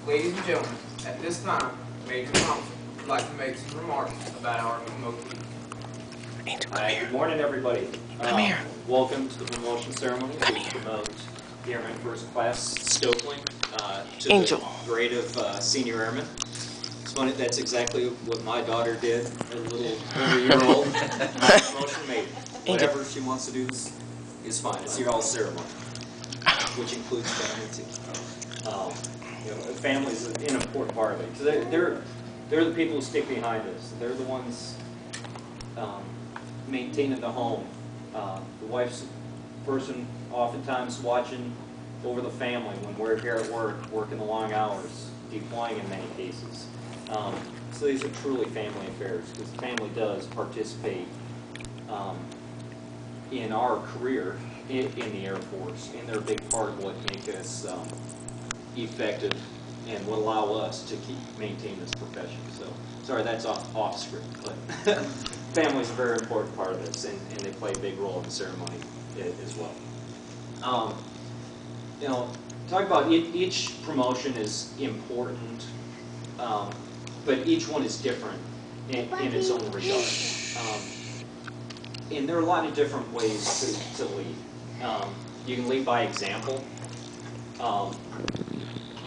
Ladies and gentlemen, at this time, Major Thompson would like to make some remarks about our promotion. Good morning, everybody. Come here. Welcome to the promotion ceremony. We promote the Airmen First Class Stokely to Angel. the grade of senior airman. It's funny, that's exactly what my daughter did, a little over a year old. My promotion made. Whatever she wants to do is fine. It's the all ceremony, which includes family too. Family is an important part of it. So they're the people who stick behind us. They're the ones maintaining the home. The wife's person oftentimes watching over the family when we're here at work, working the long hours, deploying in many cases. So these are truly family affairs because the family does participate in our career in the Air Force, and they're a big part of what makes us effective and will allow us to maintain this profession. So, sorry, that's off script, but family is a very important part of this, and they play a big role in the ceremony as well. Talk about each promotion is important, but each one is different in its own regard. And there are a lot of different ways to lead. You can lead by example.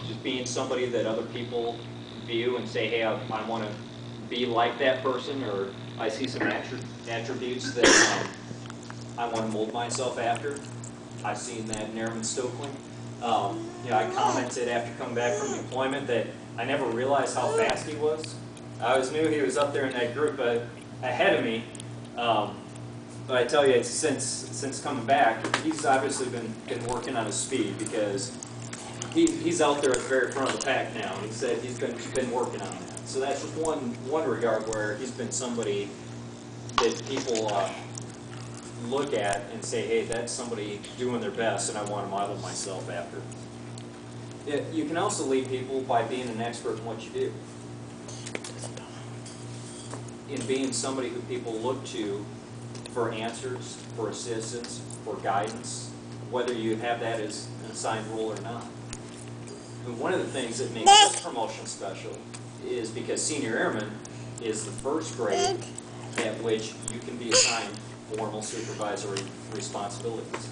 Just being somebody that other people view and say, hey, I want to be like that person, or I see some attributes that I want to mold myself after. I've seen that in Airman Stokely. I commented after coming back from deployment that I never realized how fast he was. I always knew he was up there in that group ahead of me. But I tell you, since coming back, he's obviously been working on his speed because he's out there at the very front of the pack now. He said he's been working on that. So that's one regard where he's been somebody that people look at and say, hey, that's somebody doing their best, and I want to model myself after. You can also lead people by being an expert in what you do. In being somebody who people look to for answers, for assistance, for guidance, whether you have that as an assigned role or not. And one of the things that makes this promotion special is because senior airman is the first grade at which you can be assigned formal supervisory responsibilities.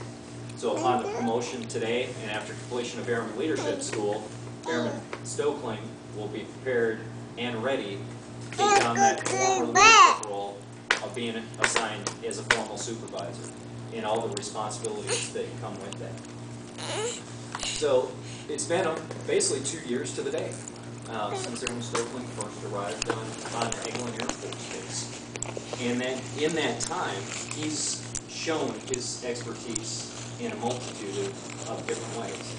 So upon the promotion today and after completion of Airman Leadership School, Airman Stokely will be prepared and ready to take on that formal leadership role of being assigned as a formal supervisor and all the responsibilities that come with that. So it's been basically 2 years to the day since Airman Stokely first arrived on Eglin Air Force Base. And then in that time, he's shown his expertise in a multitude of different ways.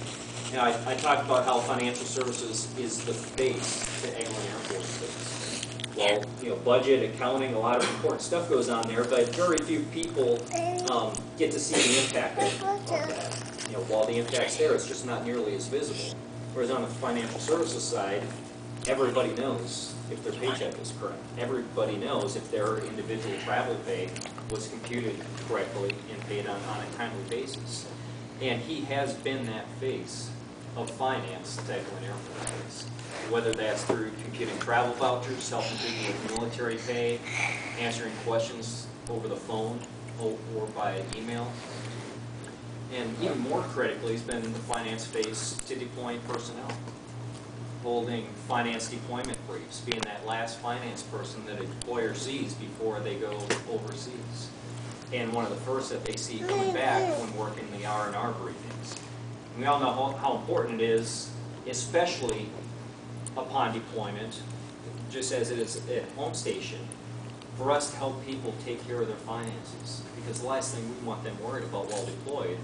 I talked about how financial services is the face to Eglin Air Force Base. Well, budget, accounting, a lot of important stuff goes on there, but very few people get to see the impact of that. While the impact's there, it's just not nearly as visible. Whereas on the financial services side, everybody knows if their paycheck is correct. Everybody knows if their individual travel pay was computed correctly and paid on a timely basis. And he has been that face of finance to Eglin Air Force Base. Whether that's through computing travel vouchers, helping people with military pay, answering questions over the phone or by email. And even more critically, he's been the finance face to deploying personnel, holding finance deployment briefs, being that last finance person that a deployer sees before they go overseas. And one of the first that they see coming back when working the R&R briefings. And we all know how important it is, especially upon deployment, just as it is at home station, for us to help people take care of their finances. Because the last thing we want them worried about while deployed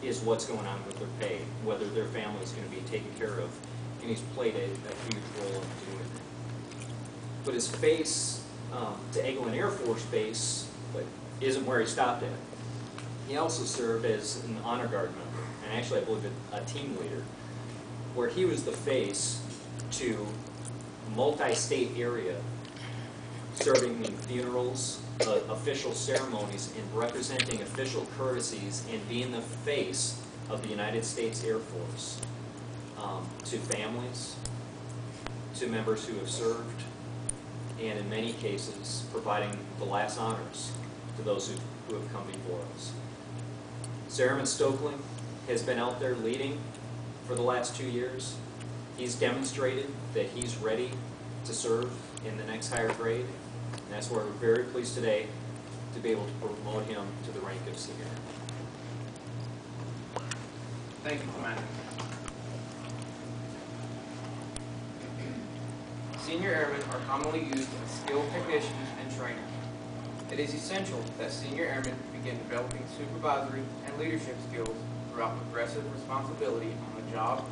is what's going on with their pay, whether their family is going to be taken care of. And he's played a huge role in doing that. But his face to Eglin Air Force Base isn't where he stopped at. He also served as an honor guard member, and actually I believe a team leader, where he was the face to multi-state area, serving in funerals, official ceremonies, and representing official courtesies, and being the face of the United States Air Force to families, to members who have served, and in many cases, providing the last honors to those who have come before us. Sir Airman Stokely has been out there leading for the last 2 years. He's demonstrated that he's ready to serve in the next higher grade, and that's why we're very pleased today to be able to promote him to the rank of senior airman. Thank you, Commander. Senior airmen are commonly used as skilled technicians and trainers. It is essential that senior airmen begin developing supervisory and leadership skills throughout progressive responsibility on the job